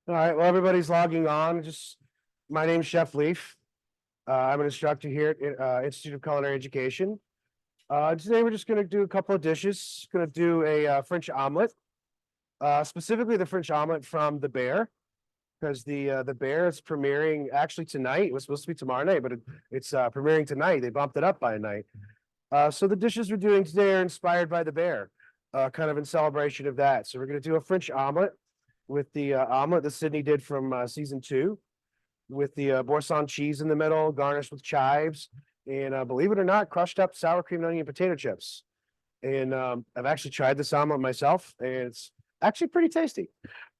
All right, well, everybody's logging on. My name's Chef Leif. I'm an instructor here at Institute of Culinary Education. Today we're just going to do a couple of dishes. Going to do a French omelet, specifically the French omelet from the Bear, because the Bear is premiering actually tonight. It was supposed to be tomorrow night, but it's premiering tonight. They bumped it up by a night. So the dishes we're doing today are inspired by the Bear, kind of in celebration of that. So we're going to do a French omelet with the omelet that Sydney did from season 2, with the Boursin cheese in the middle, garnished with chives, and believe it or not, crushed up sour cream and onion potato chips. And I've actually tried this omelet myself, and it's actually pretty tasty.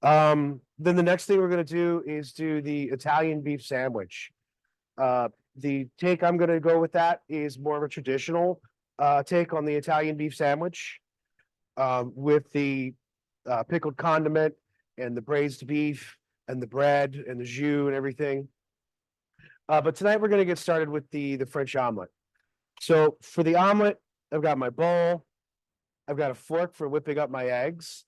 Then the next thing we're going to do is do the Italian beef sandwich. The take I'm going to go with that is more of a traditional take on the Italian beef sandwich, with the pickled condiment and the braised beef and the bread and the jus and everything. But tonight we're going to get started with the French omelet. So for the omelet, I've got my bowl. I've got a fork for whipping up my eggs.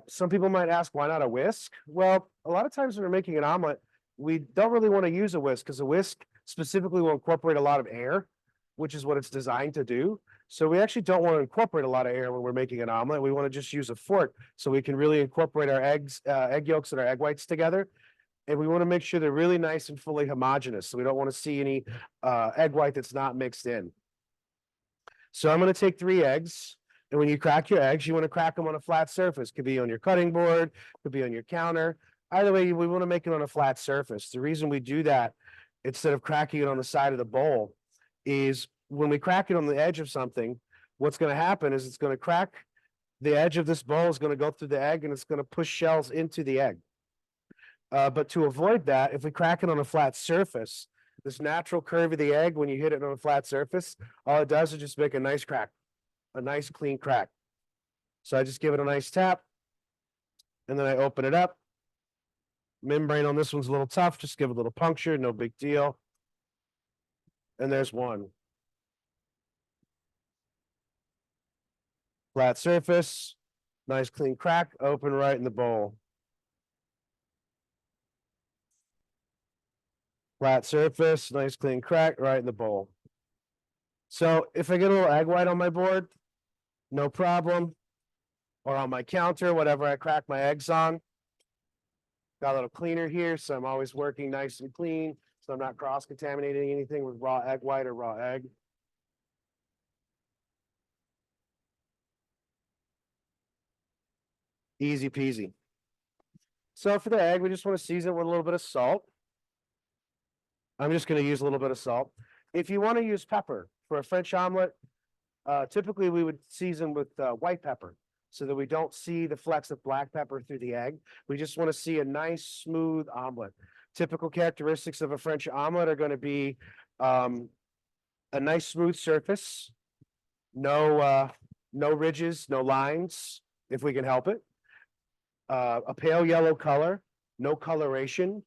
Some people might ask, why not a whisk? Well, a lot of times when we're making an omelet, we don't really want to use a whisk because a whisk specifically will incorporate a lot of air, which is what it's designed to do. So we actually don't want to incorporate a lot of air when we're making an omelet. We want to just use a fork so we can really incorporate our egg yolks and our egg whites together. And we want to make sure they're really nice and fully homogeneous. So we don't want to see any egg white that's not mixed in. So I'm going to take 3 eggs. And when you crack your eggs, you want to crack them on a flat surface. Could be on your cutting board, could be on your counter. Either way, we want to make it on a flat surface. The reason we do that, instead of cracking it on the side of the bowl, is when we crack it on the edge of something, what's going to happen is it's going to crack the edge of this bowl, is going to go through the egg, and it's going to push shells into the egg. But to avoid that, if we crack it on a flat surface, this natural curve of the egg, when you hit it on a flat surface, all it does is just make a nice crack, a nice clean crack. So I just give it a nice tap, and then I open it up. Membrane on this one's a little tough, just give it a little puncture, no big deal. And there's one. Flat surface, nice clean crack, open right in the bowl. Flat surface, nice clean crack, right in the bowl. So if I get a little egg white on my board, no problem. Or on my counter, whatever I crack my eggs on. Got a little cleaner here, so I'm always working nice and clean, so I'm not cross-contaminating anything with raw egg white or raw egg. Easy peasy. So for the egg, we just want to season it with a little bit of salt. I'm just going to use a little bit of salt. If you want to use pepper for a French omelet, typically we would season with white pepper so that we don't see the flecks of black pepper through the egg. We just want to see a nice, smooth omelet. Typical characteristics of a French omelet are going to be a nice, smooth surface, no ridges, no lines, if we can help it. A pale yellow color, no coloration.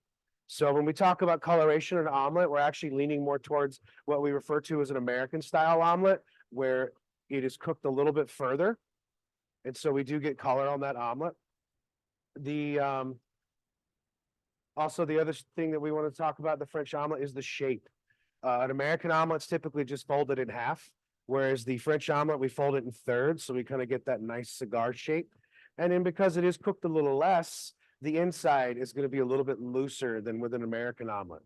So when we talk about coloration in an omelet, we're actually leaning more towards what we refer to as an American style omelet, where it is cooked a little bit further. And so we do get color on that omelet. Also, the other thing that we want to talk about the French omelet is the shape. An American omelet's typically just folded in half, whereas the French omelet, we fold it in thirds, so we kind of get that nice cigar shape. And then because it is cooked a little less, the inside is going to be a little bit looser than with an American omelet.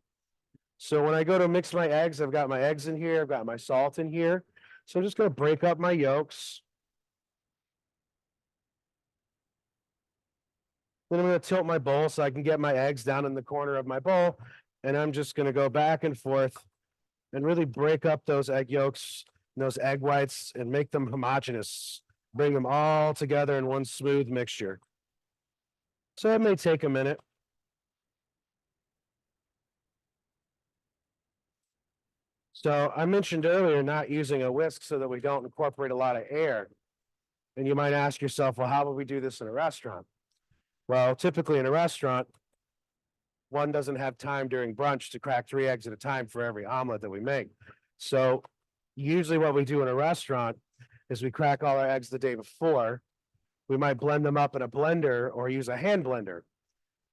So when I go to mix my eggs, I've got my eggs in here, I've got my salt in here. So I'm just going to break up my yolks. Then I'm going to tilt my bowl so I can get my eggs down in the corner of my bowl. And I'm just going to go back and forth and really break up those egg yolks and those egg whites and make them homogeneous. Bring them all together in one smooth mixture. So it may take a minute. So I mentioned earlier not using a whisk so that we don't incorporate a lot of air. And you might ask yourself, well, how would we do this in a restaurant? Well, typically in a restaurant, one doesn't have time during brunch to crack 3 eggs at a time for every omelet that we make. So usually what we do in a restaurant is we crack all our eggs the day before. We might blend them up in a blender or use a hand blender.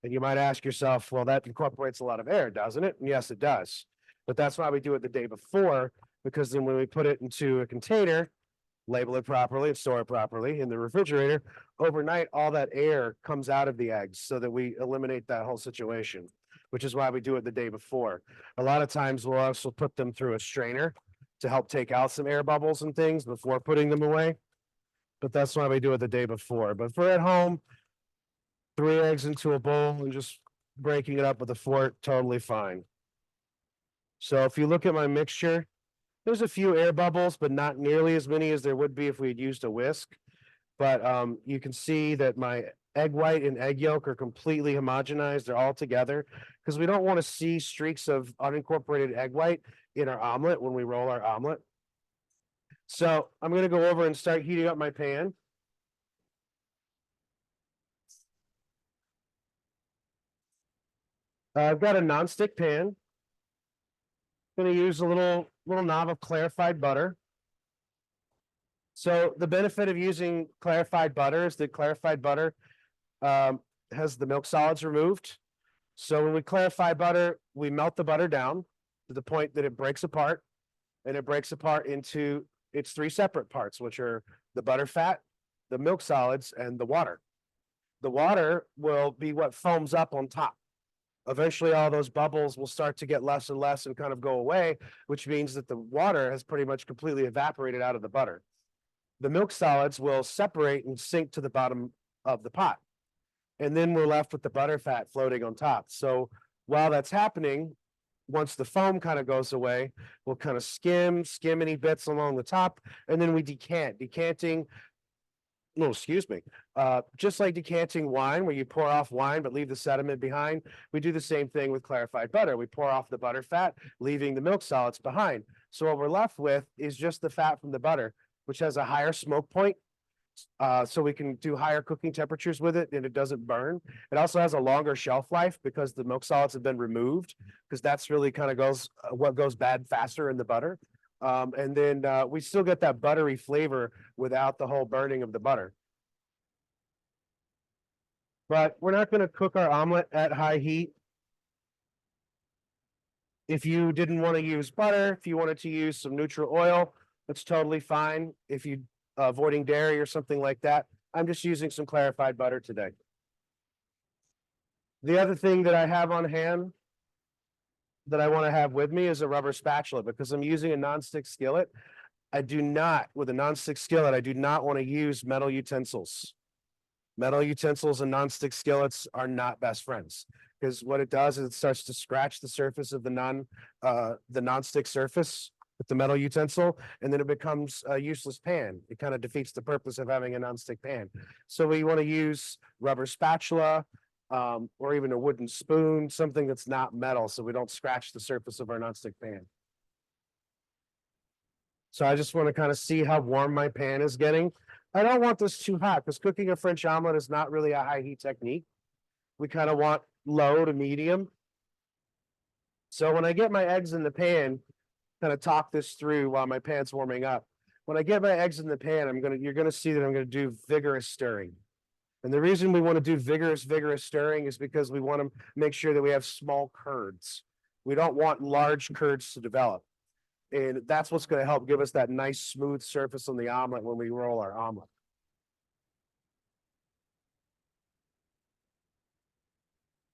And you might ask yourself, well, that incorporates a lot of air, doesn't it? And yes, it does. But that's why we do it the day before, because then when we put it into a container, label it properly and store it properly in the refrigerator, overnight, all that air comes out of the eggs so that we eliminate that whole situation, which is why we do it the day before. A lot of times we'll also put them through a strainer to help take out some air bubbles and things before putting them away. But that's why we do it the day before. But for at home, 3 eggs into a bowl and just breaking it up with a fork, totally fine. So if you look at my mixture, there's a few air bubbles, but not nearly as many as there would be if we had used a whisk. But you can see that my egg white and egg yolk are completely homogenized. They're all together because we don't want to see streaks of unincorporated egg white in our omelet when we roll our omelet. So I'm going to go over and start heating up my pan. I've got a nonstick pan. Going to use a little knob of clarified butter. So the benefit of using clarified butter is that clarified butter has the milk solids removed. So when we clarify butter, we melt the butter down to the point that it breaks apart, and it breaks apart into its 3 separate parts, which are the butter fat, the milk solids, and the water. The water will be what foams up on top. Eventually, all those bubbles will start to get less and less and kind of go away, which means that the water has pretty much completely evaporated out of the butter. The milk solids will separate and sink to the bottom of the pot. And then we're left with the butter fat floating on top. So while that's happening, once the foam kind of goes away, we'll kind of skim any bits along the top, and then we decanting. No, excuse me. Just like decanting wine, where you pour off wine but leave the sediment behind, we do the same thing with clarified butter. We pour off the butter fat, leaving the milk solids behind. So what we're left with is just the fat from the butter, which has a higher smoke point. So we can do higher cooking temperatures with it and it doesn't burn. It also has a longer shelf life because the milk solids have been removed, because that's really kind of goes what goes bad faster in the butter. And then we still get that buttery flavor without the whole burning of the butter. But we're not going to cook our omelet at high heat. If you didn't want to use butter, if you wanted to use some neutral oil, that's totally fine. If you avoiding dairy or something like that, I'm just using some clarified butter today. The other thing that I have on hand that I want to have with me is a rubber spatula, because I'm using a nonstick skillet. With a nonstick skillet, I do not want to use metal utensils. Metal utensils and nonstick skillets are not best friends, because what it does is it starts to scratch the surface of the nonstick surface with the metal utensil, and then it becomes a useless pan. It kind of defeats the purpose of having a nonstick pan. So we want to use rubber spatula, or even a wooden spoon, something that's not metal, so we don't scratch the surface of our nonstick pan. So I just want to kind of see how warm my pan is getting. I don't want this too hot, because cooking a French omelet is not really a high heat technique. We kind of want low to medium. So when I get my eggs in the pan, kind of talk this through while my pan's warming up. When I get my eggs in the pan, you're gonna see that I'm gonna do vigorous stirring. And the reason we want to do vigorous stirring is because we want to make sure that we have small curds. We don't want large curds to develop. And that's what's going to help give us that nice smooth surface on the omelet when we roll our omelet.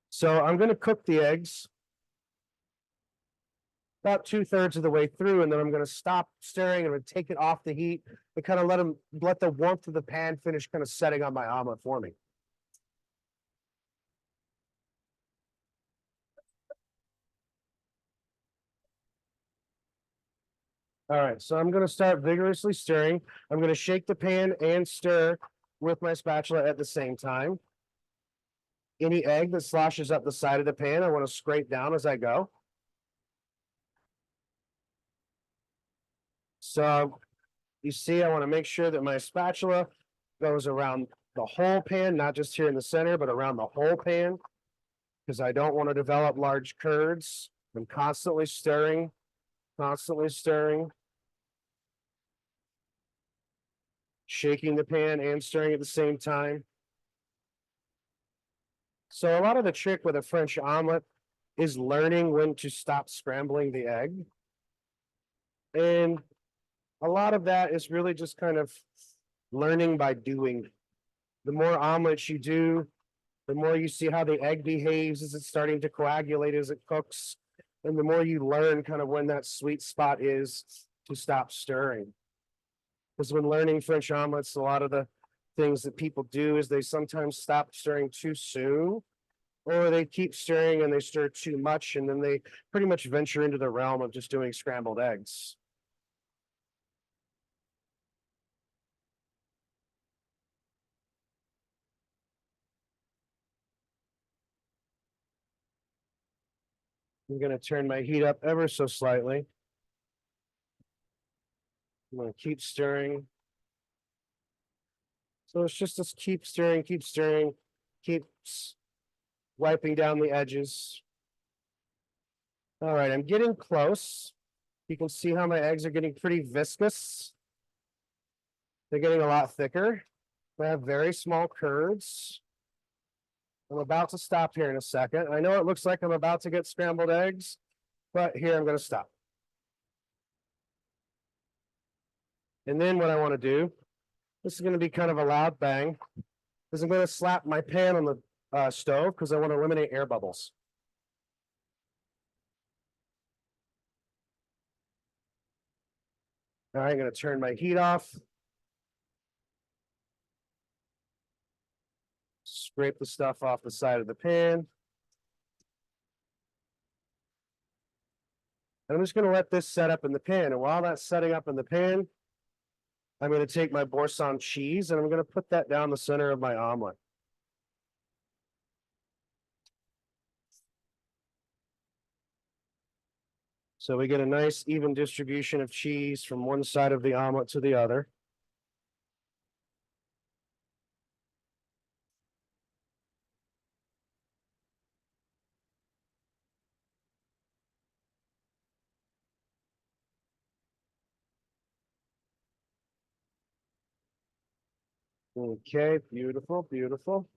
So I'm going to cook the eggs about 2/3 of the way through, and then I'm going to stop stirring and I'm going to take it off the heat and kind of let the warmth of the pan finish kind of setting on my omelet for me. All right, so I'm going to start vigorously stirring. I'm going to shake the pan and stir with my spatula at the same time. Any egg that sloshes up the side of the pan, I want to scrape down as I go. So you see, I want to make sure that my spatula goes around the whole pan, not just here in the center, but around the whole pan, because I don't want to develop large curds. I'm constantly stirring, shaking the pan and stirring at the same time. So a lot of the trick with a French omelet is learning when to stop scrambling the egg. And a lot of that is really just kind of learning by doing. The more omelets you do, the more you see how the egg behaves as it's starting to coagulate as it cooks. And the more you learn kind of when that sweet spot is to stop stirring. Because when learning French omelets, a lot of the things that people do is they sometimes stop stirring too soon, or they keep stirring and they stir too much, and then they pretty much venture into the realm of just doing scrambled eggs. I'm going to turn my heat up ever so slightly. I'm going to keep stirring. So it's just this keep stirring, keep wiping down the edges. All right, I'm getting close. You can see how my eggs are getting pretty viscous. They're getting a lot thicker. I have very small curds. I'm about to stop here in a second. I know it looks like I'm about to get scrambled eggs, but here I'm going to stop. And then what I want to do, this is going to be kind of a loud bang, is I'm going to slap my pan on the stove because I want to eliminate air bubbles. All right, I'm going to turn my heat off. Scrape the stuff off the side of the pan. And I'm just going to let this set up in the pan. And while that's setting up in the pan, I'm going to take my Boursin cheese and I'm going to put that down the center of my omelet. So we get a nice even distribution of cheese from one side of the omelet to the other. Okay, beautiful, beautiful.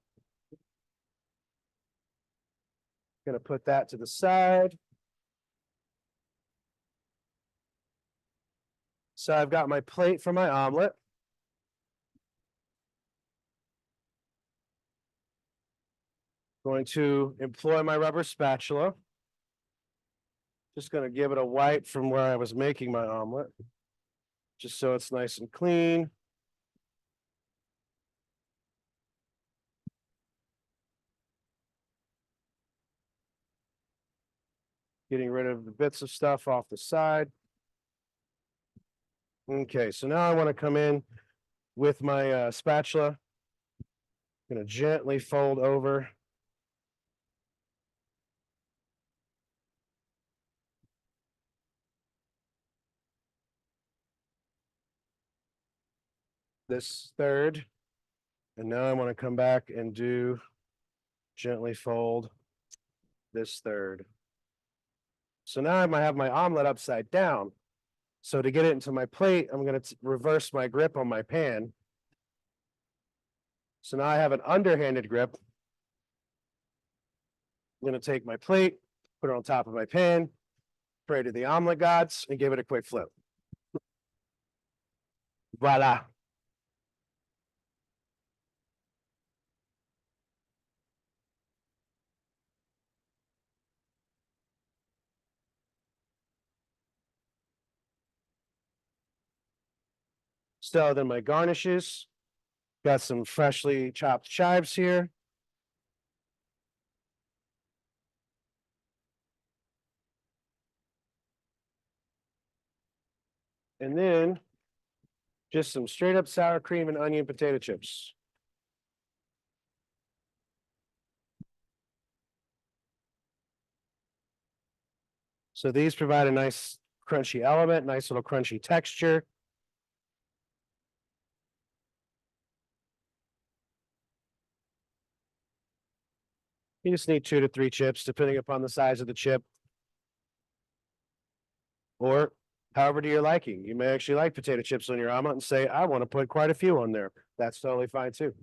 Gonna put that to the side. So I've got my plate for my omelet. Going to employ my rubber spatula. Just gonna give it a wipe from where I was making my omelet, just so it's nice and clean. Getting rid of the bits of stuff off the side. Okay, so now I want to come in with my spatula. I'm gonna gently fold over this third. And now I want to come back and do gently fold this third. So now I might have my omelet upside down. So to get it into my plate, I'm going to reverse my grip on my pan. So now I have an underhanded grip. I'm going to take my plate, put it on top of my pan, pray to the omelet gods, and give it a quick flip. Voila. So then my garnishes, got some freshly chopped chives here. And then just some straight up sour cream and onion potato chips. So these provide a nice crunchy element, nice little crunchy texture. You just need 2 to 3 chips, depending upon the size of the chip. Or however to your liking. You may actually like potato chips on your omelet and say, I want to put quite a few on there. That's totally fine too.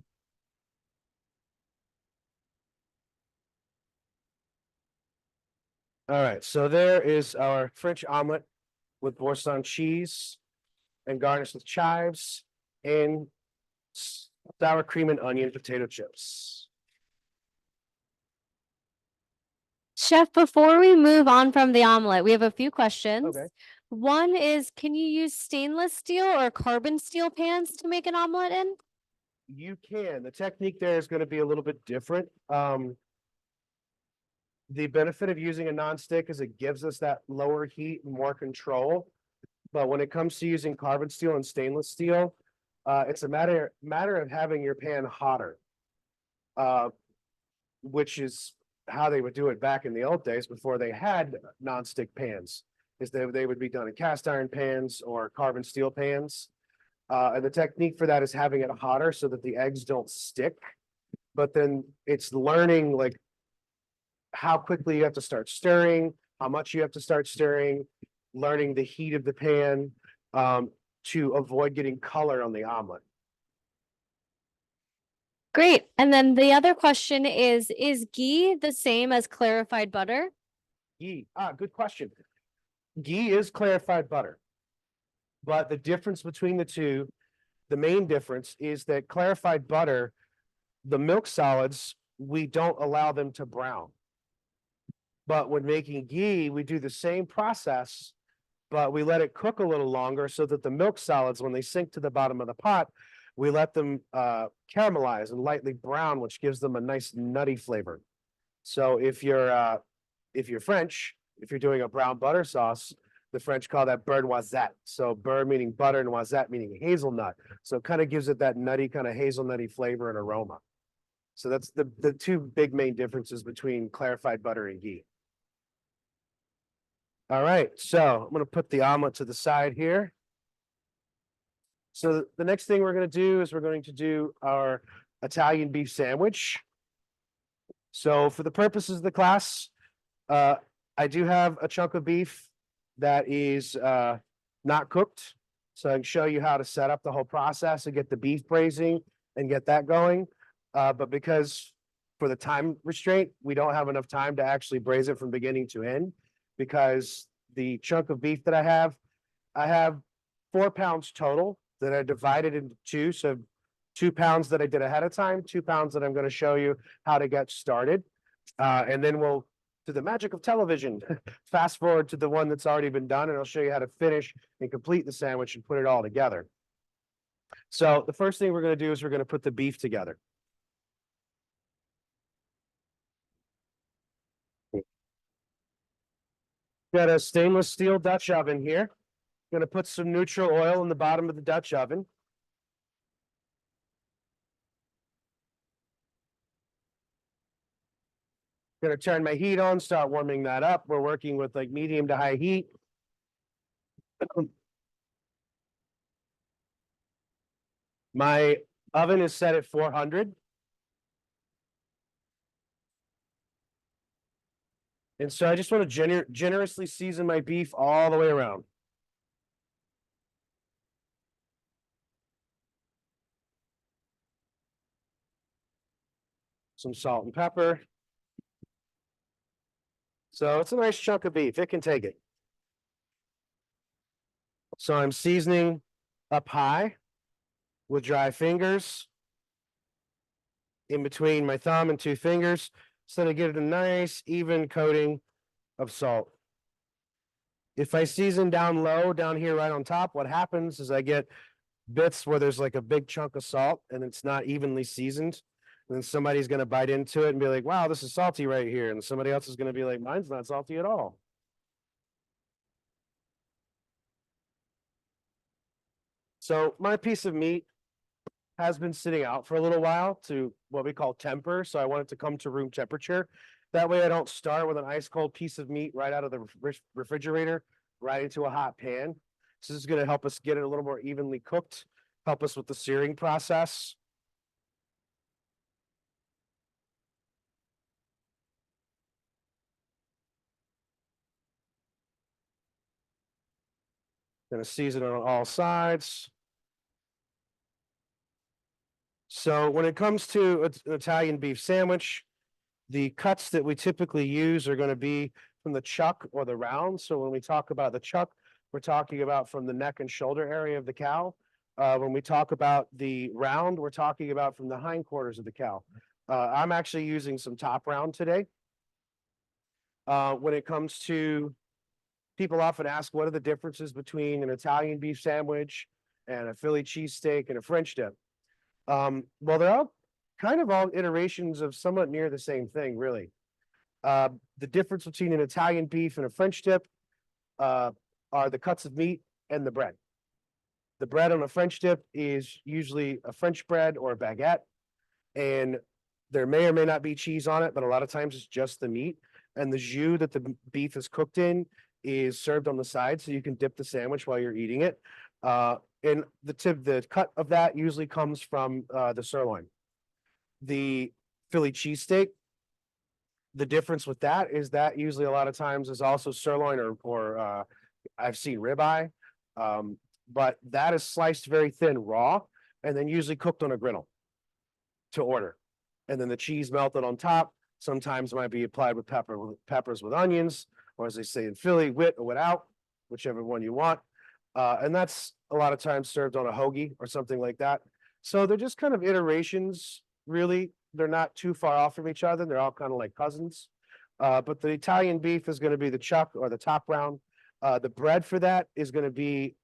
All right, so there is our French omelet with Boursin cheese and garnished with chives and sour cream and onion potato chips. Chef, before we move on from the omelet, we have a few questions. Okay. One is, can you use stainless steel or carbon steel pans to make an omelet in? You can. The technique there is going to be a little bit different. The benefit of using a nonstick is it gives us that lower heat and more control. But when it comes to using carbon steel and stainless steel, it's a matter of having your pan hotter. Which is how they would do it back in the old days before they had nonstick pans. Is they would be done in cast iron pans or carbon steel pans. And the technique for that is having it hotter so that the eggs don't stick. But then it's learning like how quickly you have to start stirring, how much you have to start stirring, learning the heat of the pan to avoid getting color on the omelet. Great. And then the other question is ghee the same as clarified butter? Ghee, good question. Ghee is clarified butter. But the difference between the two, the main difference is that clarified butter, the milk solids, we don't allow them to brown. But when making ghee, we do the same process, but we let it cook a little longer so that the milk solids, when they sink to the bottom of the pot, we let them caramelize and lightly brown, which gives them a nice nutty flavor. So if you're French, if you're doing a brown butter sauce, the French call that beurre noisette. So beurre meaning butter, noisette meaning hazelnut. So it kind of gives it that nutty, kind of hazelnutty flavor and aroma. So that's the two big main differences between clarified butter and ghee. All right, so I'm going to put the omelet to the side here. So the next thing we're going to do is we're going to do our Italian beef sandwich. So for the purposes of the class, I do have a chunk of beef that is not cooked. So I can show you how to set up the whole process and get the beef braising and get that going. But because for the time restraint, we don't have enough time to actually braise it from beginning to end, because the chunk of beef that I have 4 pounds total that I divided into two. So 2 pounds that I did ahead of time, 2 pounds that I'm going to show you how to get started. And then we'll, through the magic of television, fast forward to the one that's already been done, and I'll show you how to finish and complete the sandwich and put it all together. So the first thing we're going to do is we're going to put the beef together. Got a stainless steel Dutch oven here. Going to put some neutral oil in the bottom of the Dutch oven. Going to turn my heat on, start warming that up. We're working with like medium to high heat. My oven is set at 400. And so I just want to generously season my beef all the way around. Some salt and pepper. So it's a nice chunk of beef. It can take it. So I'm seasoning up high with dry fingers in between my thumb and 2 fingers, so to get a nice even coating of salt. If I season down low down here right on top, what happens is I get bits where there's like a big chunk of salt and it's not evenly seasoned. And then somebody's going to bite into it and be like, wow, this is salty right here. And somebody else is going to be like, mine's not salty at all. So my piece of meat has been sitting out for a little while to what we call temper. So I want it to come to room temperature. That way I don't start with an ice cold piece of meat right out of the refrigerator, right into a hot pan. So this is going to help us get it a little more evenly cooked, help us with the searing process. Going to season it on all sides. So when it comes to an Italian beef sandwich, the cuts that we typically use are going to be from the chuck or the round. So when we talk about the chuck, we're talking about from the neck and shoulder area of the cow. When we talk about the round, we're talking about from the hindquarters of the cow. I'm actually using some top round today. When it comes to, people often ask, what are the differences between an Italian beef sandwich and a Philly cheesesteak and a French dip? Well, they're all kind of all iterations of somewhat near the same thing, really. The difference between an Italian beef and a French dip are the cuts of meat and the bread. The bread on a French dip is usually a French bread or a baguette, and there may or may not be cheese on it, but a lot of times it's just the meat. And the jus that the beef is cooked in is served on the side, so you can dip the sandwich while you're eating it. And the cut of that usually comes from the sirloin. The Philly cheesesteak, the difference with that is that usually a lot of times is also sirloin or I've seen ribeye. But that is sliced very thin raw and then usually cooked on a griddle to order. And then the cheese melted on top. Sometimes might be applied with peppers with onions, or as they say in Philly, with or without, whichever one you want. And that's a lot of times served on a hoagie or something like that. So they're just kind of iterations, really. They're not too far off from each other. They're all kind of like cousins. But the Italian beef is going to be the chuck or the top round. The bread for that is going to be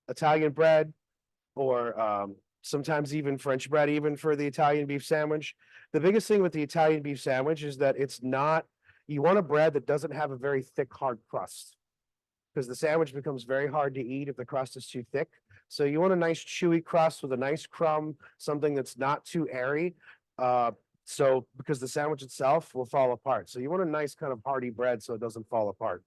Italian bread or sometimes even French bread, even for the Italian beef sandwich. The biggest thing with the Italian beef sandwich is that it's not, you want a bread that doesn't have a very thick, hard crust, because the sandwich becomes very hard to eat if the crust is too thick. So you want a nice chewy crust with a nice crumb, something that's not too airy. So because the sandwich itself will fall apart. So you want a nice kind of hearty bread so it doesn't fall apart.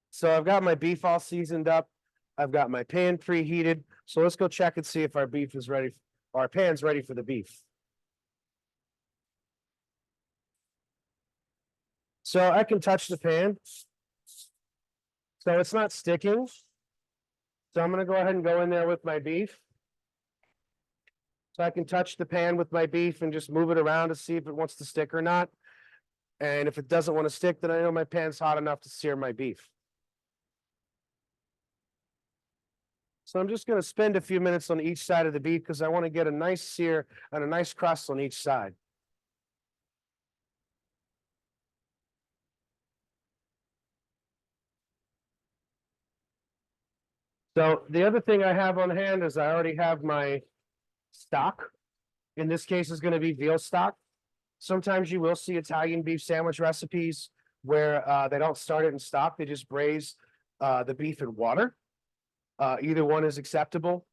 So I've got my beef all seasoned up. I've got my pan preheated. So let's go check and see if our beef is ready. Our pan's ready for the beef. So I can touch the pan. So it's not sticking. So I'm gonna go ahead and go in there with my beef. So I can touch the pan with my beef and just move it around to see if it wants to stick or not. And if it doesn't want to stick, then I know my pan's hot enough to sear my beef. So I'm just gonna spend a few minutes on each side of the beef because I want to get a nice sear and a nice crust on each side. So the other thing I have on hand is I already have my stock. In this case, is going to be veal stock. Sometimes you will see Italian beef sandwich recipes where they don't start it in stock. They just braise the beef in water. Either one is acceptable.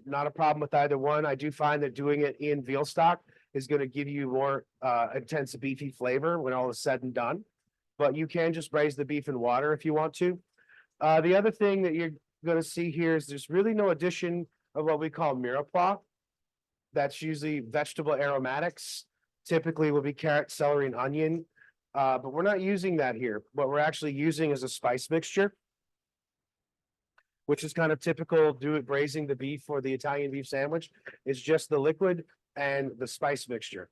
Not a problem with either one. I do find that doing it in veal stock is going to give you more intense beefy flavor when all is said and done. But you can just braise the beef in water if you want to. The other thing that you're going to see here is there's really no addition of what we call mirepoix. That's usually vegetable aromatics. Typically will be carrot, celery, and onion. But we're not using that here. What we're actually using is a spice mixture, which is kind of typical braising the beef for the Italian beef sandwich. It's just the liquid and the spice mixture.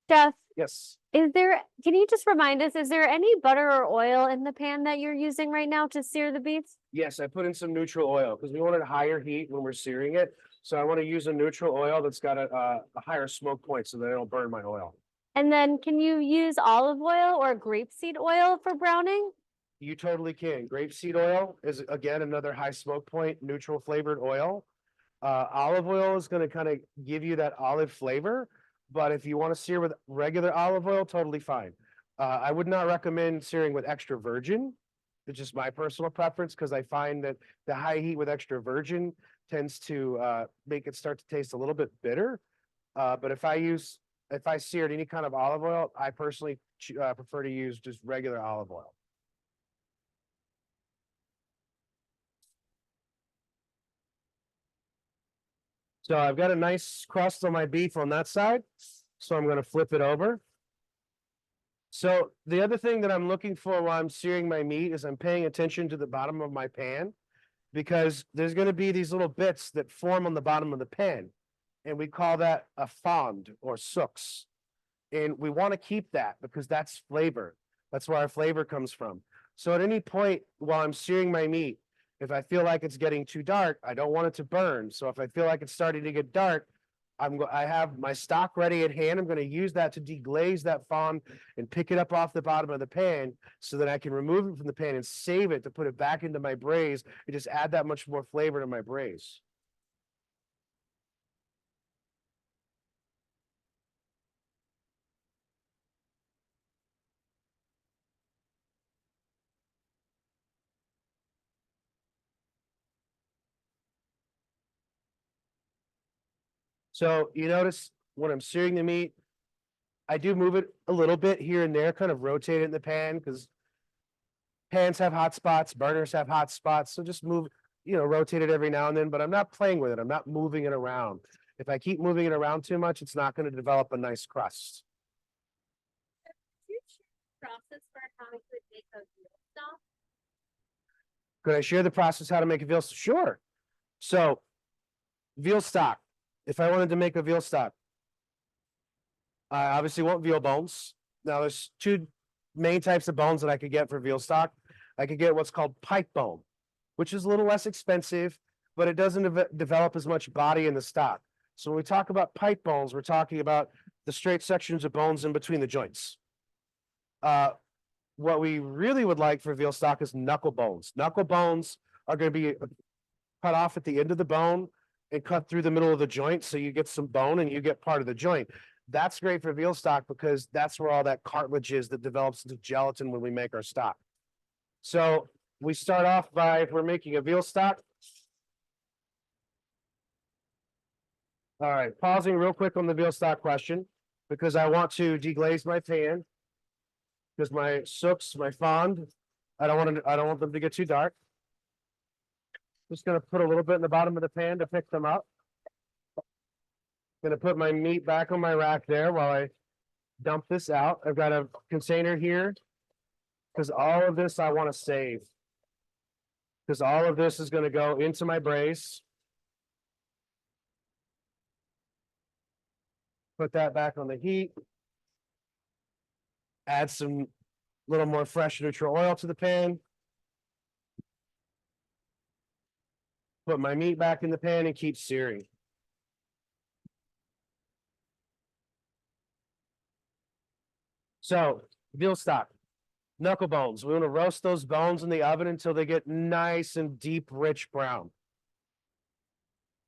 Chef, Yes. can you just remind us, is there any butter or oil in the pan that you're using right now to sear the beef? Yes, I put in some neutral oil because we wanted higher heat when we're searing it. So I want to use a neutral oil that's got a higher smoke point so that I don't burn my oil. And then can you use olive oil or grapeseed oil for browning? You totally can. Grapeseed oil is, again, another high smoke point, neutral flavored oil. Olive oil is going to kind of give you that olive flavor. But if you want to sear with regular olive oil, totally fine. I would not recommend searing with extra virgin. It's just my personal preference because I find that the high heat with extra virgin tends to make it start to taste a little bit bitter. But if I seared any kind of olive oil, I personally prefer to use just regular olive oil. So I've got a nice crust on my beef on that side. So I'm going to flip it over. So the other thing that I'm looking for while I'm searing my meat is I'm paying attention to the bottom of my pan, because there's gonna be these little bits that form on the bottom of the pan. And we call that a fond or sooks. And we want to keep that because that's flavor. That's where our flavor comes from. So at any point while I'm searing my meat, if I feel like it's getting too dark, I don't want it to burn. So if I feel like it's starting to get dark, I have my stock ready at hand. I'm going to use that to deglaze that fond and pick it up off the bottom of the pan so that I can remove it from the pan and save it to put it back into my braise and just add that much more flavor to my braise. So you notice when I'm searing the meat, I do move it a little bit here and there, kind of rotate it in the pan because pans have hot spots, burners have hot spots. So just move, rotate it every now and then, but I'm not playing with it. I'm not moving it around. If I keep moving it around too much, it's not going to develop a nice crust. Process for how we could make a veal stock? Could I share the process how to make a veal? Sure. So veal stock. If I wanted to make a veal stock, I obviously want veal bones. Now there's two main types of bones that I could get for veal stock. I could get what's called pike bone, which is a little less expensive, but it doesn't develop as much body in the stock. So when we talk about pike bones, we're talking about the straight sections of bones in between the joints. What we really would like for veal stock is knuckle bones. Knuckle bones are going to be cut off at the end of the bone and cut through the middle of the joint, so you get some bone and you get part of the joint. That's great for veal stock because that's where all that cartilage is that develops into gelatin when we make our stock. So we start off by, if we're making a veal stock. All right, pausing real quick on the veal stock question because I want to deglaze my pan because my sooks, my fond, I don't want them to get too dark. Just gonna put a little bit in the bottom of the pan to pick them up. Gonna put my meat back on my rack there while I dump this out. I've got a container here because all of this I want to save. Because all of this is gonna go into my braise. Put that back on the heat. Add some little more fresh neutral oil to the pan. Put my meat back in the pan and keep searing. So, veal stock, knuckle bones. We want to roast those bones in the oven until they get nice and deep, rich brown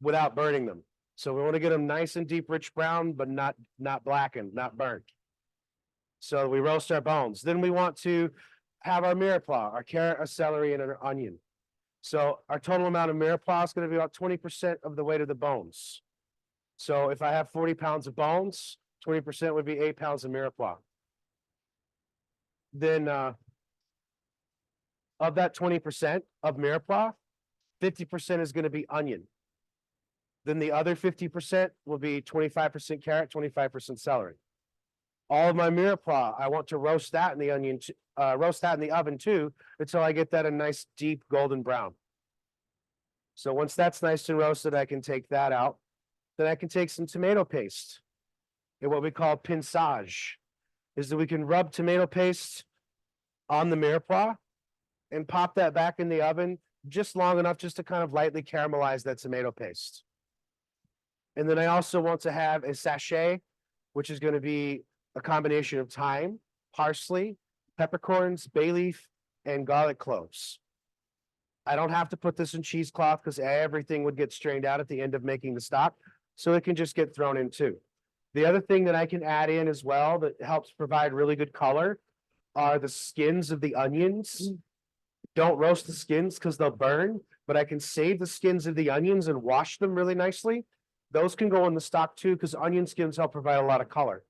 without burning them. So we want to get them nice and deep, rich brown, but not blackened, not burnt. So we roast our bones. Then we want to have our mirepoix, our carrot, our celery, and our onion. So our total amount of mirepoix is going to be about 20% of the weight of the bones. So if I have 40 pounds of bones, 20% would be 8 pounds of mirepoix. Then of that 20% of mirepoix, 50% is going to be onion. Then the other 50% will be 25% carrot, 25% celery. All of my mirepoix, I want to roast that in the roast that in the oven too, until I get that a nice deep golden brown. So once that's nice and roasted, I can take that out. Then I can take some tomato paste and what we call pinçage, is that we can rub tomato paste on the mirepoix and pop that back in the oven just long enough just to kind of lightly caramelize that tomato paste. And then I also want to have a sachet, which is going to be a combination of thyme, parsley, peppercorns, bay leaf, and garlic cloves. I don't have to put this in cheesecloth because everything would get strained out at the end of making the stock, so it can just get thrown in too. The other thing that I can add in as well that helps provide really good color are the skins of the onions. Don't roast the skins because they'll burn, but I can save the skins of the onions and wash them really nicely. Those can go in the stock too because onion skins help provide a lot of color.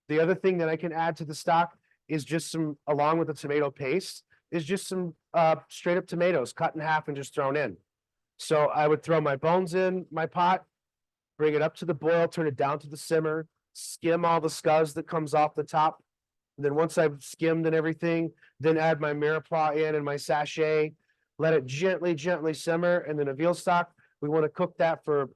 The other thing that I can add to the stock is just some, along with the tomato paste, is just some straight up tomatoes cut in half and just thrown in. So I would throw my bones in my pot, bring it up to the boil, turn it down to the simmer, skim all the scuzz that comes off the top. And then once I've skimmed and everything, then add my mirepoix in and my sachet, let it gently simmer, and then a veal stock, we want to cook that for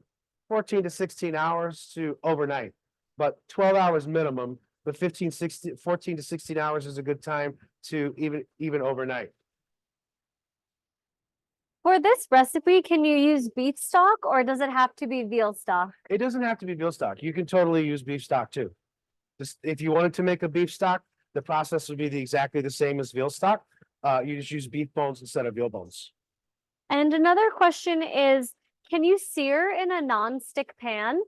14 to 16 hours to overnight, but 12 hours minimum, but 14 to 16 hours is a good time to even overnight. For this recipe, can you use beef stock or does it have to be veal stock? It doesn't have to be veal stock. You can totally use beef stock too. Just if you wanted to make a beef stock, the process would be exactly the same as veal stock. You just use beef bones instead of veal bones. And another question is, can you sear in a non-stick pan?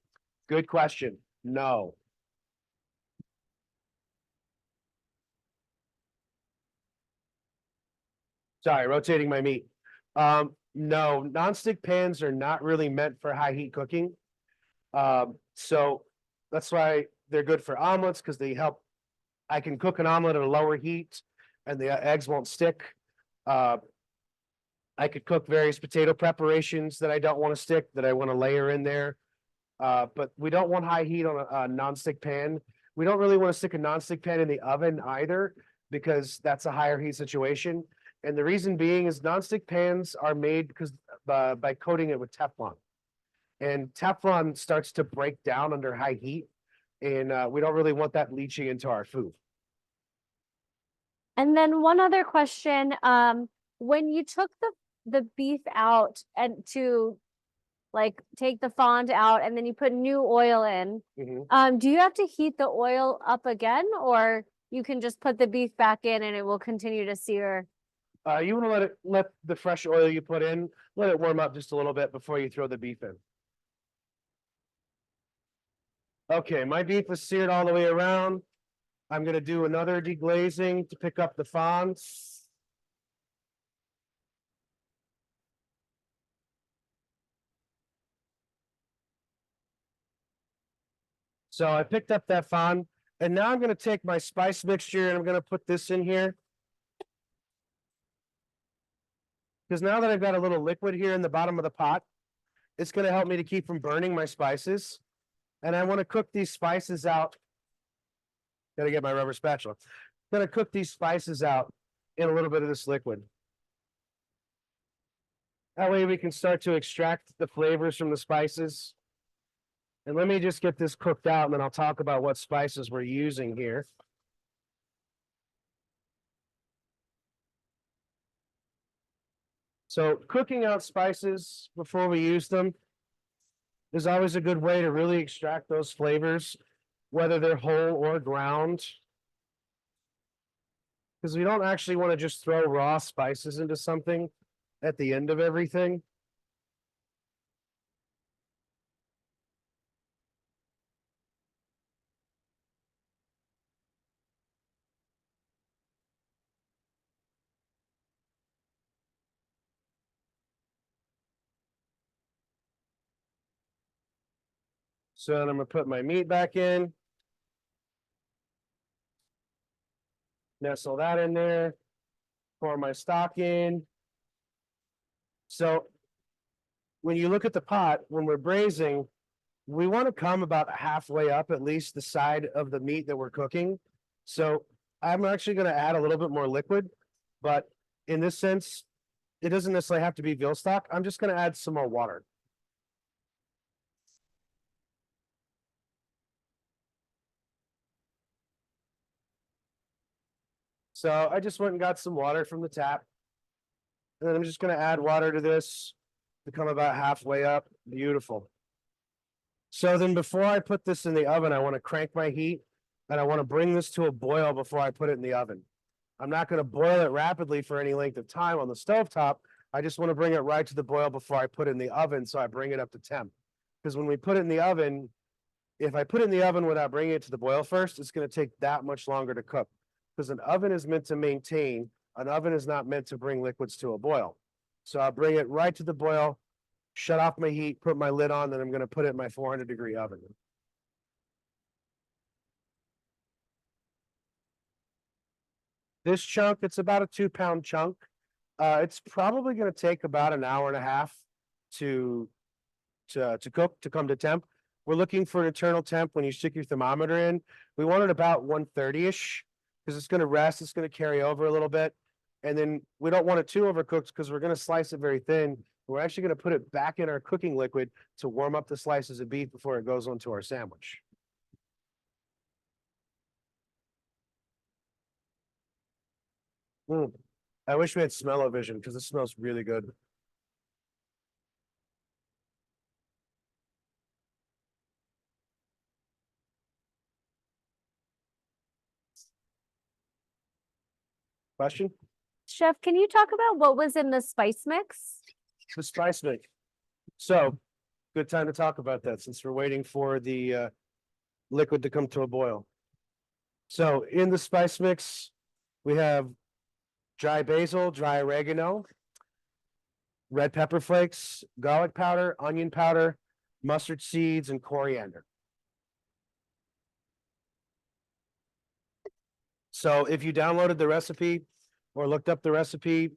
Good question. No. Sorry, rotating my meat. No, nonstick pans are not really meant for high heat cooking. So that's why they're good for omelets because they help. I can cook an omelet at a lower heat and the eggs won't stick. I could cook various potato preparations that I don't want to stick, that I want to layer in there. But we don't want high heat on a nonstick pan. We don't really want to stick a nonstick pan in the oven either, because that's a higher heat situation. And the reason being is nonstick pans are made because by coating it with Teflon. And Teflon starts to break down under high heat, and we don't really want that leaching into our food. And then one other question, when you took the beef out and to like take the fond out and then you put new oil in, do you have to heat the oil up again, or you can just put the beef back in and it will continue to sear? You want to let the fresh oil you put in, let it warm up just a little bit before you throw the beef in. Okay, my beef is seared all the way around. I'm gonna do another deglazing to pick up the fonds. So I picked up that fond, and now I'm gonna take my spice mixture and I'm gonna put this in here. Because now that I've got a little liquid here in the bottom of the pot, it's gonna help me to keep from burning my spices. And I want to cook these spices out. Gotta get my rubber spatula. Gonna cook these spices out in a little bit of this liquid. That way we can start to extract the flavors from the spices. And let me just get this cooked out, and then I'll talk about what spices we're using here. So cooking out spices before we use them is always a good way to really extract those flavors, whether they're whole or ground. Because we don't actually want to just throw raw spices into something at the end of everything. So then I'm gonna put my meat back in. Nestle that in there. Pour my stock in. So when you look at the pot, when we're braising, we want to come about halfway up, at least the side of the meat that we're cooking. So I'm actually going to add a little bit more liquid, but in this sense, it doesn't necessarily have to be veal stock. I'm just going to add some more water. So I just went and got some water from the tap. And then I'm just going to add water to this to come about halfway up. Beautiful. So then before I put this in the oven, I want to crank my heat and I want to bring this to a boil before I put it in the oven. I'm not going to boil it rapidly for any length of time on the stovetop. I just want to bring it right to the boil before I put it in the oven, so I bring it up to temp. Because when we put it in the oven, if I put it in the oven without bringing it to the boil first, it's going to take that much longer to cook. Because an oven is meant to maintain, an oven is not meant to bring liquids to a boil. So I'll bring it right to the boil, shut off my heat, put my lid on, then I'm going to put it in my 400-degree oven. This chunk, it's about a 2-pound chunk. It's probably going to take about an hour and a half to cook, to come to temp. We're looking for an internal temp when you stick your thermometer in. We want it about 130-ish because it's going to rest. It's going to carry over a little bit. And then we don't want it too overcooked because we're gonna slice it very thin. We're actually gonna put it back in our cooking liquid to warm up the slices of beef before it goes onto our sandwich. I wish we had smell-o-vision because it smells really good. Question? Chef, can you talk about what was in the spice mix? The spice mix. So, good time to talk about that since we're waiting for the liquid to come to a boil. So in the spice mix, we have dry basil, dry oregano, red pepper flakes, garlic powder, onion powder, mustard seeds, and coriander. So if you downloaded the recipe or looked up the recipe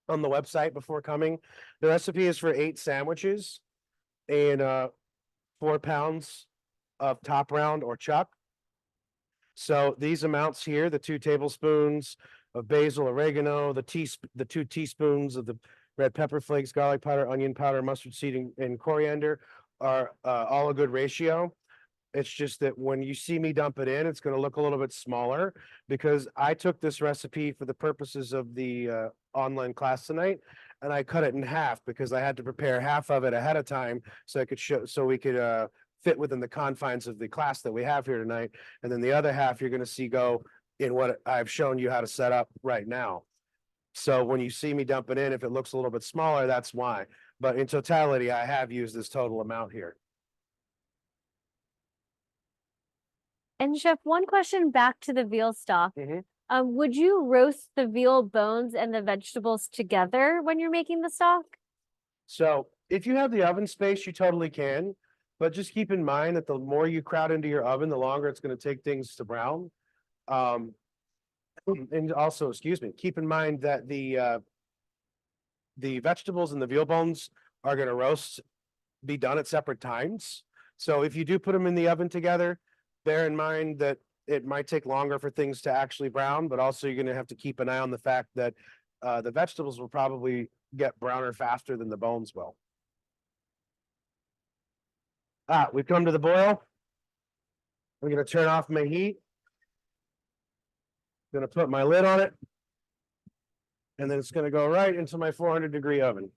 on the website before coming, the recipe is for 8 sandwiches and 4 pounds of top round or chuck. So these amounts here, the 2 tablespoons of basil, oregano, the 2 teaspoons of the red pepper flakes, garlic powder, onion powder, mustard seed, and coriander are all a good ratio. It's just that when you see me dump it in, it's gonna look a little bit smaller because I took this recipe for the purposes of the online class tonight, and I cut it in half because I had to prepare half of it ahead of time so I could so we could fit within the confines of the class that we have here tonight. And then the other half you're gonna see go in what I've shown you how to set up right now. So when you see me dump it in, if it looks a little bit smaller, that's why. But in totality, I have used this total amount here. And Chef, one question back to the veal stock. Mhm. Would you roast the veal bones and the vegetables together when you're making the stock? So if you have the oven space, you totally can. But just keep in mind that the more you crowd into your oven, the longer it's going to take things to brown. And also, excuse me, keep in mind that the vegetables and the veal bones are going to be done at separate times. So if you do put them in the oven together, bear in mind that it might take longer for things to actually brown, but also you're going to have to keep an eye on the fact that the vegetables will probably get browner faster than the bones will. We've come to the boil. I'm going to turn off my heat. Going to put my lid on it. And then it's going to go right into my 400-degree oven.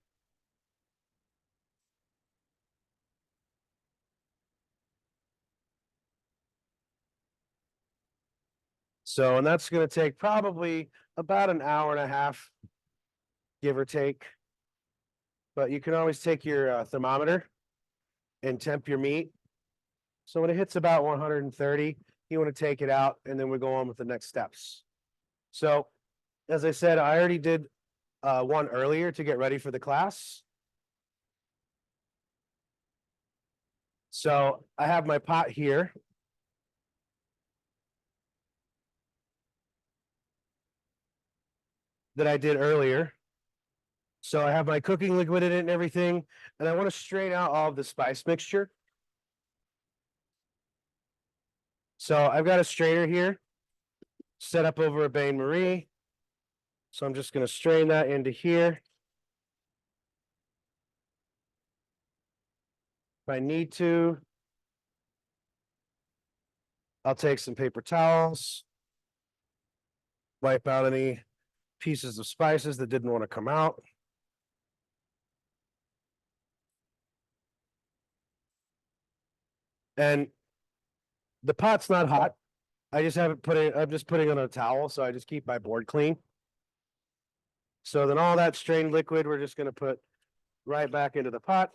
So, and that's going to take probably about an hour and a half, give or take. But you can always take your thermometer and temp your meat. So when it hits about 130, you want to take it out and then we go on with the next steps. So as I said, I already did one earlier to get ready for the class. So I have my pot here. That I did earlier. So I have my cooking liquid in it and everything, and I want to strain out all of the spice mixture. So I've got a strainer here set up over a bain marie. So I'm just going to strain that into here. If I need to, I'll take some paper towels, wipe out any pieces of spices that didn't want to come out. And the pot's not hot. I just haven't put it, I'm just putting it on a towel, so I just keep my board clean. So then all that strained liquid, we're just going to put right back into the pot.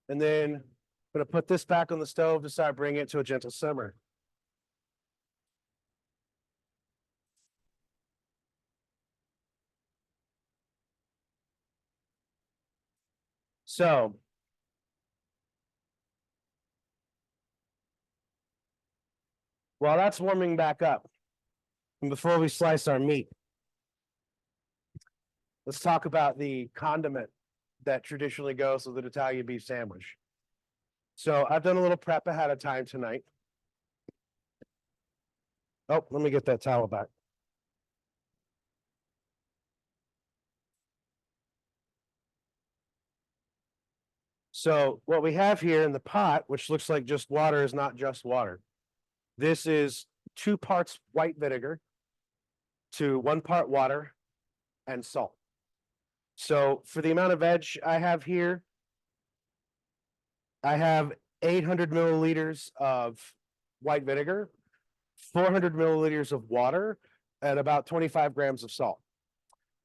And then I'm going to put this back on the stove to start bringing it to a gentle simmer. So while that's warming back up, and before we slice our meat, let's talk about the condiment that traditionally goes with an Italian beef sandwich. So I've done a little prep ahead of time tonight. Oh, let me get that towel back. So what we have here in the pot, which looks like just water, is not just water. This is 2 parts white vinegar to 1 part water and salt. So for the amount of veg I have here, I have 800 milliliters of white vinegar, 400 milliliters of water, and about 25 grams of salt.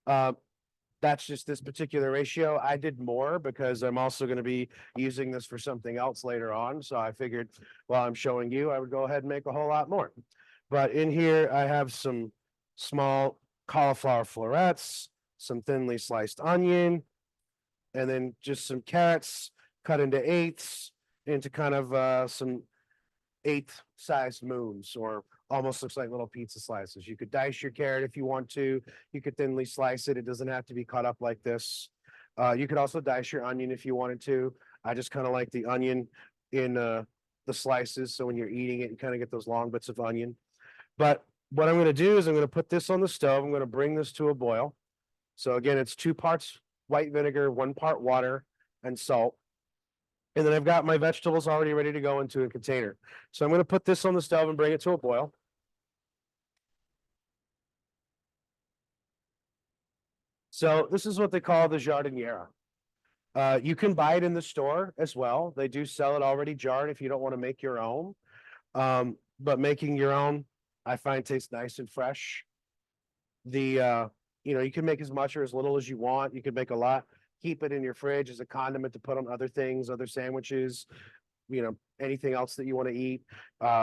That's just this particular ratio. I did more because I'm also going to be using this for something else later on. So I figured while I'm showing you, I would go ahead and make a whole lot more. But in here, I have some small cauliflower florets, some thinly sliced onion, and then just some carrots cut into eighths into kind of some 8th sized moons, or almost looks like little pizza slices. You could dice your carrot if you want to. You could thinly slice it. It doesn't have to be cut up like this. You could also dice your onion if you wanted to. I just kind of like the onion in the slices. So when you're eating it, you kind of get those long bits of onion. But what I'm going to do is I'm going to put this on the stove. I'm going to bring this to a boil. So again, it's 2 parts white vinegar, 1 part water and salt. And then I've got my vegetables already ready to go into a container. So I'm going to put this on the stove and bring it to a boil. So this is what they call the jardiniera. You can buy it in the store as well. They do sell it already jarred if you don't want to make your own. But making your own, I find tastes nice and fresh. You can make as much or as little as you want. You can make a lot. Keep it in your fridge as a condiment to put on other things, other sandwiches, anything else that you want to eat.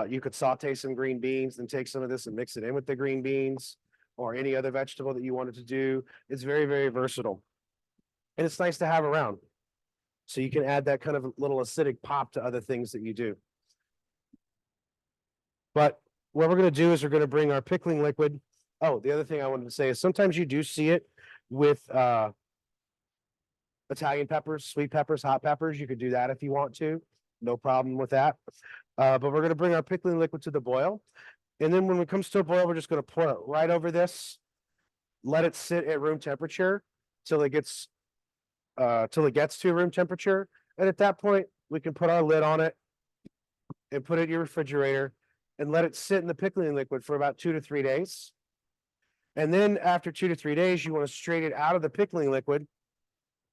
You could saute some green beans and take some of this and mix it in with the green beans or any other vegetable that you wanted to do. It's very, very versatile. And it's nice to have around. So you can add that kind of little acidic pop to other things that you do. But what we're going to do is we're going to bring our pickling liquid. Oh, the other thing I wanted to say is sometimes you do see it with Italian peppers, sweet peppers, hot peppers. You could do that if you want to. No problem with that. But we're going to bring our pickling liquid to the boil. And then when it comes to a boil, we're just going to pour it right over this. Let it sit at room temperature till it gets to room temperature. And at that point, we can put our lid on it and put it in your refrigerator and let it sit in the pickling liquid for about 2 to 3 days. And then after 2 to 3 days, you want to strain it out of the pickling liquid.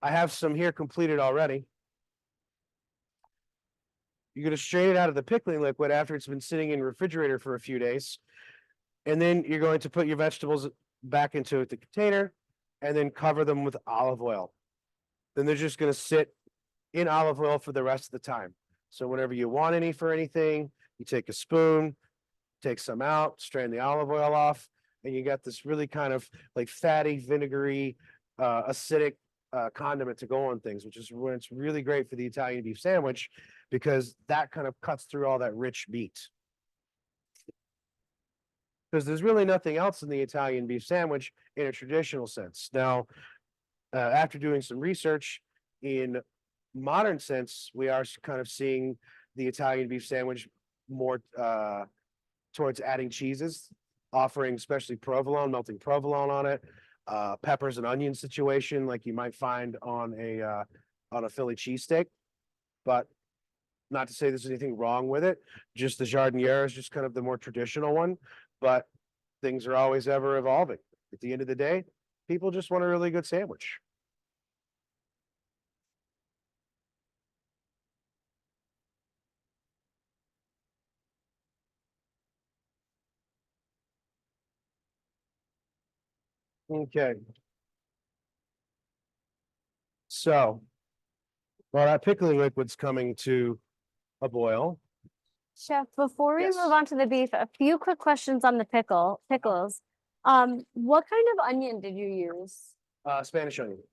I have some here completed already. You're going to strain it out of the pickling liquid after it's been sitting in the refrigerator for a few days. And then you're going to put your vegetables back into the container and then cover them with olive oil. Then they're just going to sit in olive oil for the rest of the time. So whenever you want any for anything, you take a spoon, take some out, strain the olive oil off, and you got this really kind of like fatty, vinegary, acidic condiment to go on things, which is when it's really great for the Italian beef sandwich because that kind of cuts through all that rich meat. Because there's really nothing else in the Italian beef sandwich in a traditional sense. Now, after doing some research in modern sense, we are kind of seeing the Italian beef sandwich more towards adding cheeses, offering especially provolone, melting provolone on it, peppers and onion situation like you might find on a Philly cheesesteak. But not to say there's anything wrong with it. Just the jardiniera is just kind of the more traditional one. But things are always ever evolving. At the end of the day, people just want a really good sandwich. Okay. So while that pickling liquid's coming to a boil. Chef, before we Yes. move on to the beef, a few quick questions on the pickles. What kind of onion did you use? Spanish onion.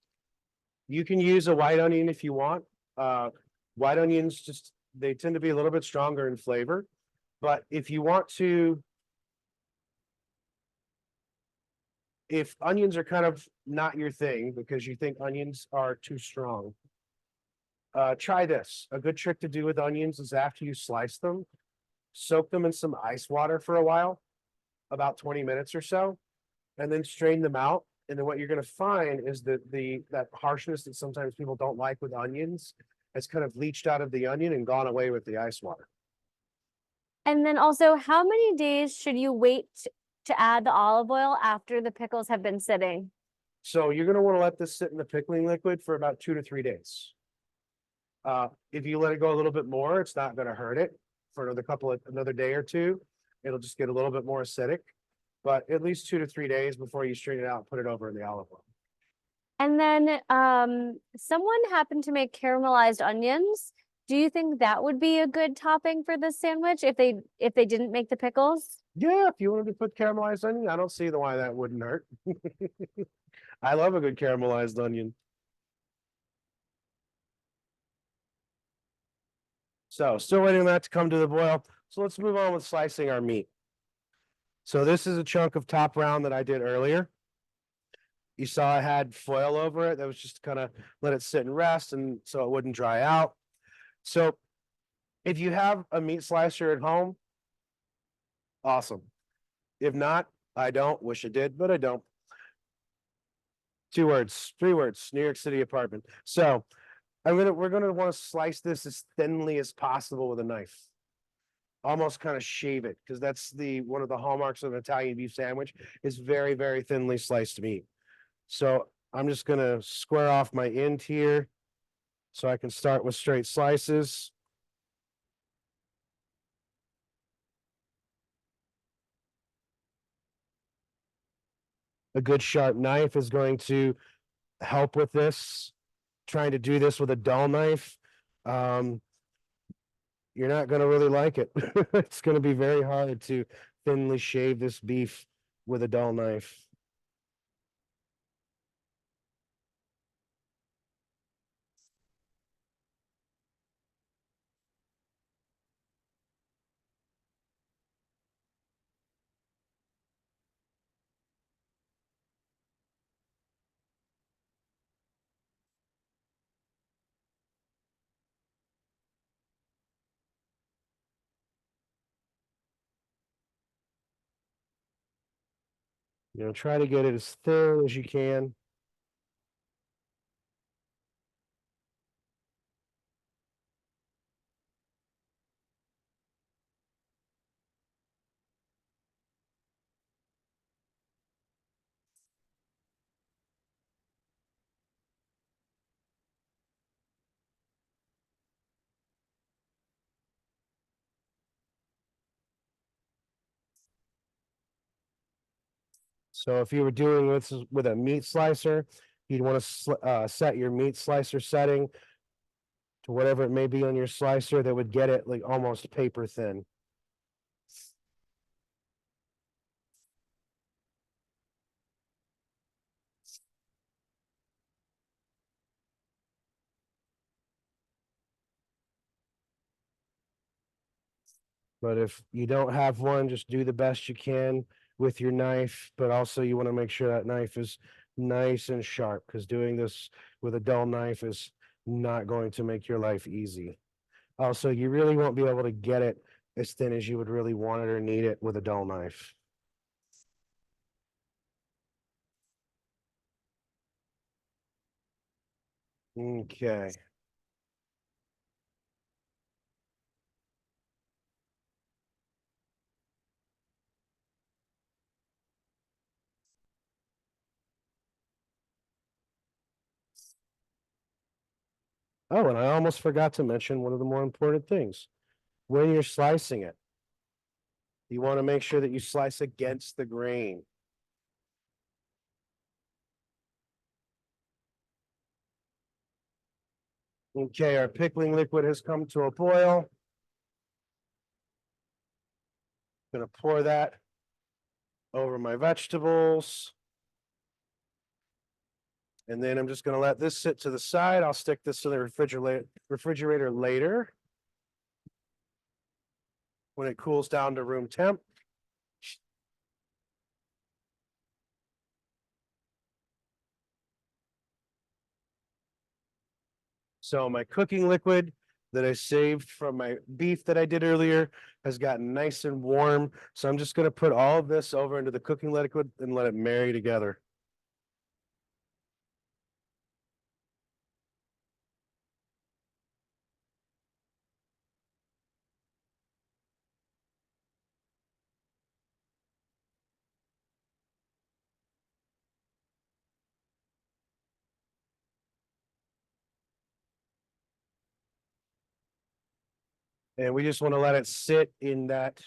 You can use a white onion if you want. White onions they tend to be a little bit stronger in flavor. But if you want to, if onions are kind of not your thing because you think onions are too strong, Try this. A good trick to do with onions is after you slice them, soak them in some ice water for a while, about 20 minutes or so, and then strain them out. And then what you're gonna find is that that harshness that sometimes people don't like with onions has kind of leached out of the onion and gone away with the ice water. And then also, how many days should you wait to add the olive oil after the pickles have been sitting? So you're gonna wanna let this sit in the pickling liquid for about 2 to 3 days. If you let it go a little bit more, it's not gonna hurt it for another day or two. It'll just get a little bit more acidic, but at least 2 to 3 days before you strain it out and put it over in the olive oil. And then someone happened to make caramelized onions. Do you think that would be a good topping for this sandwich if they didn't make the pickles? Yeah, if you wanted to put caramelized onion, I don't see why that wouldn't hurt. I love a good caramelized onion. So still waiting on that to come to the boil. So let's move on with slicing our meat. So this is a chunk of top round that I did earlier. You saw I had foil over it. That was just kind of let it sit and rest and so it wouldn't dry out. So if you have a meat slicer at home, awesome. If not, I don't. Wish I did, but I don't. 2 words, 3 words, New York City apartment. So we're gonna want to slice this as thinly as possible with a knife. Almost kind of shave it, because that's one of the hallmarks of an Italian beef sandwich is very, very thinly sliced meat. So I'm just gonna square off my end here so I can start with straight slices. A good sharp knife is going to help with this. Trying to do this with a dull knife, you're not going to really like it. It's going to be very hard to thinly shave this beef with a dull knife. Try to get it as thin as you can. So if you were doing this with a meat slicer, you'd want to set your meat slicer setting to whatever it may be on your slicer that would get it like almost paper thin. But if you don't have one, just do the best you can with your knife. But also you want to make sure that knife is nice and sharp, because doing this with a dull knife is not going to make your life easy. Also, you really won't be able to get it as thin as you would really want it or need it with a dull knife. Okay. Oh, and I almost forgot to mention one of the more important things. When you're slicing it, you want to make sure that you slice against the grain. Okay, our pickling liquid has come to a boil. Gonna pour that over my vegetables. And then I'm just gonna let this sit to the side. I'll stick this to the refrigerator later when it cools down to room temp. So my cooking liquid that I saved from my beef that I did earlier has gotten nice and warm. So I'm just gonna put all of this over into the cooking liquid and let it marry together. And we just want to let it sit in that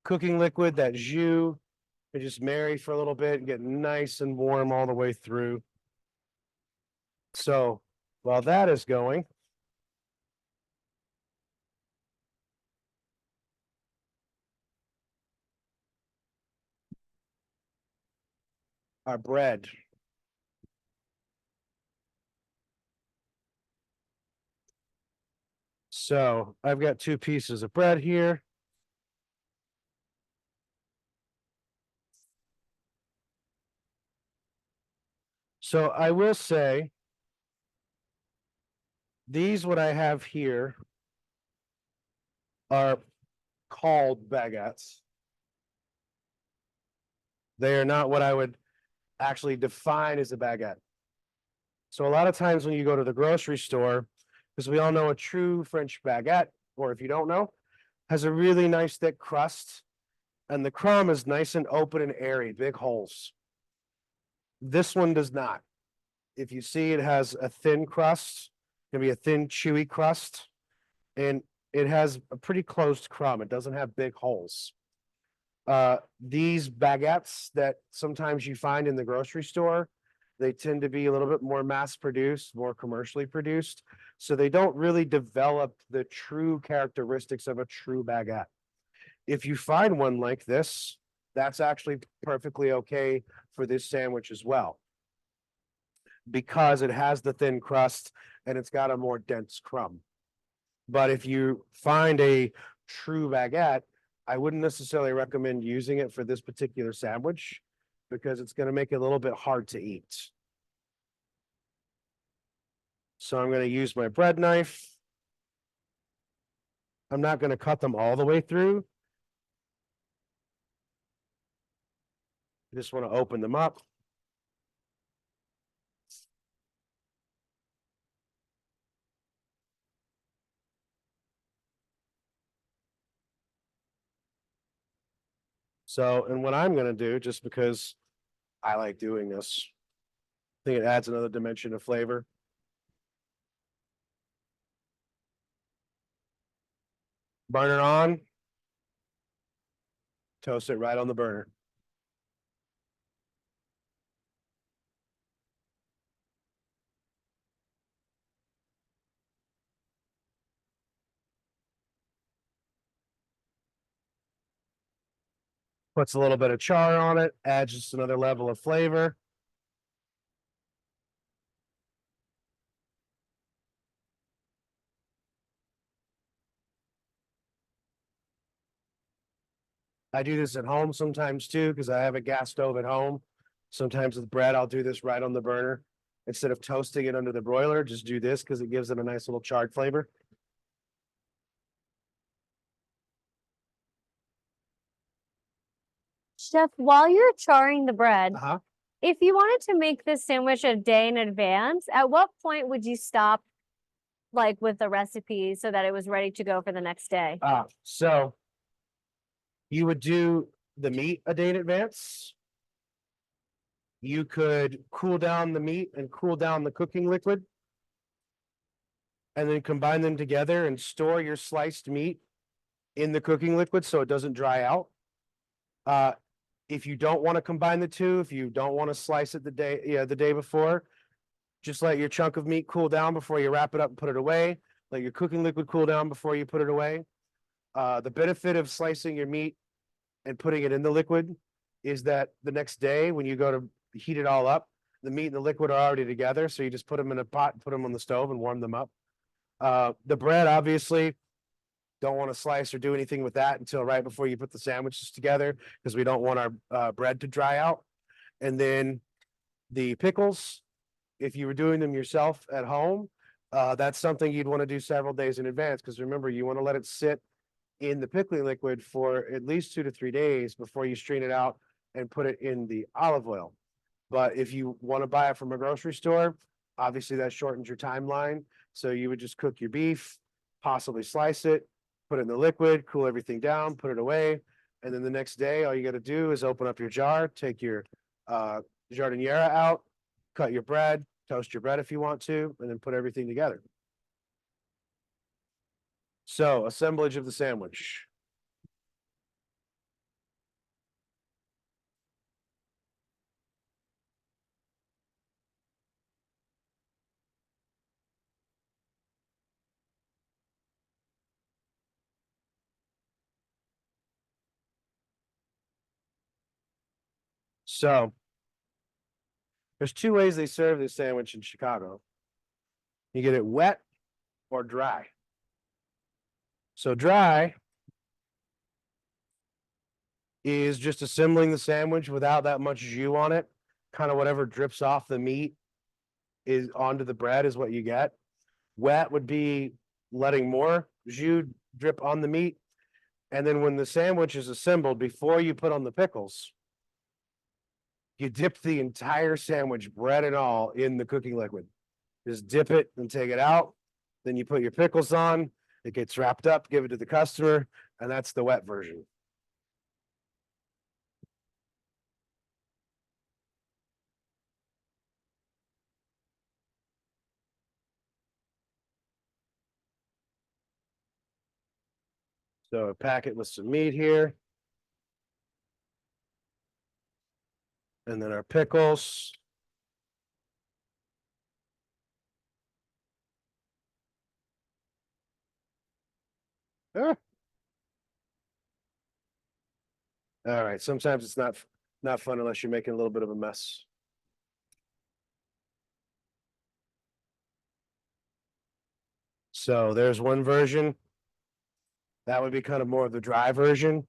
cooking liquid, that jus, and just marry for a little bit and get nice and warm all the way through. So while that is going, our bread. So I've got 2 pieces of bread here. So I will say, these what I have here are called baguettes. They are not what I would actually define as a baguette. So a lot of times when you go to the grocery store, because we all know a true French baguette, or if you don't know, has a really nice thick crust, and the crumb is nice and open and airy, big holes. This one does not. If you see, it has a thin crust, gonna be a thin, chewy crust, and it has a pretty closed crumb. It doesn't have big holes. These baguettes that sometimes you find in the grocery store, they tend to be a little bit more mass produced, more commercially produced. So they don't really develop the true characteristics of a true baguette. If you find one like this, that's actually perfectly okay for this sandwich as well, because it has the thin crust and it's got a more dense crumb. But if you find a true baguette, I wouldn't necessarily recommend using it for this particular sandwich because it's going to make it a little bit hard to eat. So I'm going to use my bread knife. I'm not going to cut them all the way through. I just want to open them up. So, and what I'm going to do, just because I like doing this, I think it adds another dimension of flavor. Burner on. Toast it right on the burner. Puts a little bit of char on it, adds just another level of flavor. I do this at home sometimes too, because I have a gas stove at home. Sometimes with bread, I'll do this right on the burner. Instead of toasting it under the broiler, just do this because it gives it a nice little charred flavor. Chef, while you're charring the bread, Uh-huh. if you wanted to make this sandwich a day in advance, at what point would you stop like with the recipe so that it was ready to go for the next day? So you would do the meat a day in advance. You could cool down the meat and cool down the cooking liquid, and then combine them together and store your sliced meat in the cooking liquid so it doesn't dry out. If you don't want to combine the two, if you don't want to slice it the day before, just let your chunk of meat cool down before you wrap it up and put it away. Let your cooking liquid cool down before you put it away. The benefit of slicing your meat and putting it in the liquid is that the next day when you go to heat it all up, the meat and the liquid are already together. So you just put them in a pot, put them on the stove and warm them up. The bread, obviously, don't want to slice or do anything with that until right before you put the sandwiches together, because we don't want our bread to dry out. And then the pickles, if you were doing them yourself at home, That's something you'd want to do several days in advance, because remember, you want to let it sit in the pickling liquid for at least 2 to 3 days before you strain it out and put it in the olive oil. But if you want to buy it from a grocery store, obviously that shortens your timeline. So you would just cook your beef, possibly slice it, put it in the liquid, cool everything down, put it away. And then the next day, all you got to do is open up your jar, take your jardiniera out, cut your bread, toast your bread if you want to, and then put everything together. So, assemblage of the sandwich. So, there's two ways they serve this sandwich in Chicago. You get it wet or dry. So dry is just assembling the sandwich without that much jus on it. Kind of whatever drips off the meat is onto the bread is what you get. Wet would be letting more jus drip on the meat. And then when the sandwich is assembled, before you put on the pickles, you dip the entire sandwich, bread and all, in the cooking liquid. Just dip it and take it out. Then you put your pickles on. It gets wrapped up, give it to the customer, and that's the wet version. So a packet with some meat here. And then our pickles. Ah. All right, sometimes it's not fun unless you're making a little bit of a mess. So there's one version. That would be kind of more of the dry version.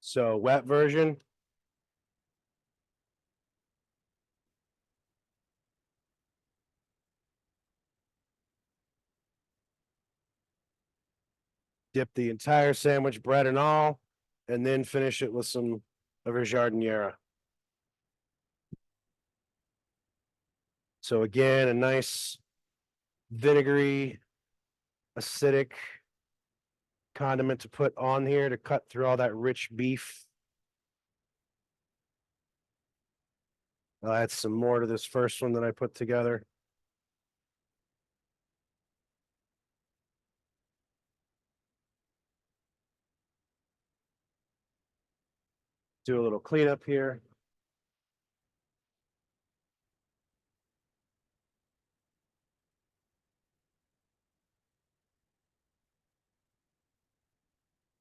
So wet version. Dip the entire sandwich, bread and all, and then finish it with some of your jardiniera. So again, a nice vinegary, acidic condiment to put on here to cut through all that rich beef. I'll add some more to this first one that I put together. Do a little cleanup here.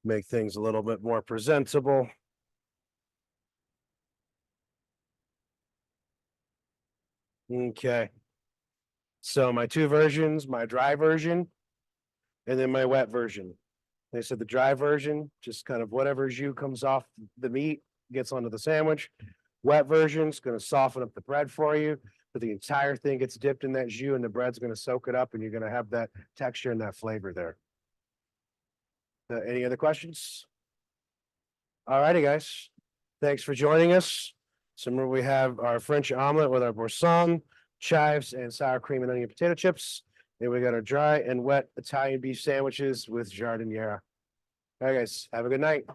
Make things a little bit more presentable. Okay. So my two versions, my dry version, and then my wet version. They said the dry version, just kind of whatever jus comes off the meat gets onto the sandwich. Wet version's going to soften up the bread for you, but the entire thing gets dipped in that jus and the bread's going to soak it up and you're going to have that texture and that flavor there. Any other questions? All righty, guys. Thanks for joining us. So remember, we have our French omelet with our boursin, chives, and sour cream and onion potato chips. And we got our dry and wet Italian beef sandwiches with jardiniera. All right, guys, have a good night.